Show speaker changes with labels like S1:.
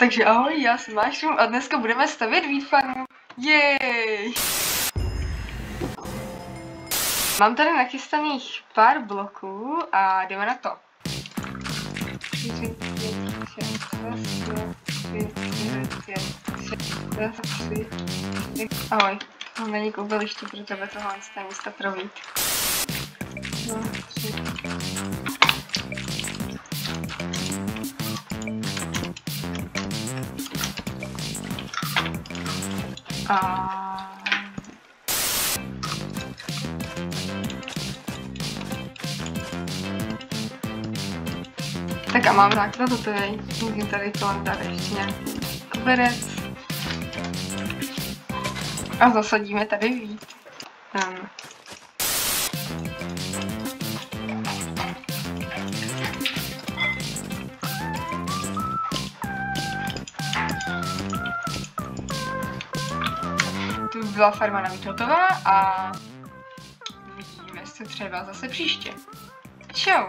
S1: Takže ahoj, já jsem Mushroom a dneska budeme stavět wheat farmu. Jej! Mám tady nachystaných pár bloků a jdeme na to. 4, 5, 6, 3. Ahoj, to není koupeliště pro tebe, tohle je místo pro wheat. 2, 3. Tak a mám základ hotový. Můžu tady kolem dát ještě nějaký koberec. A zasadíme tady wheat. Tu byla farma navíc hotová a vidíme se třeba zase příště. Čau!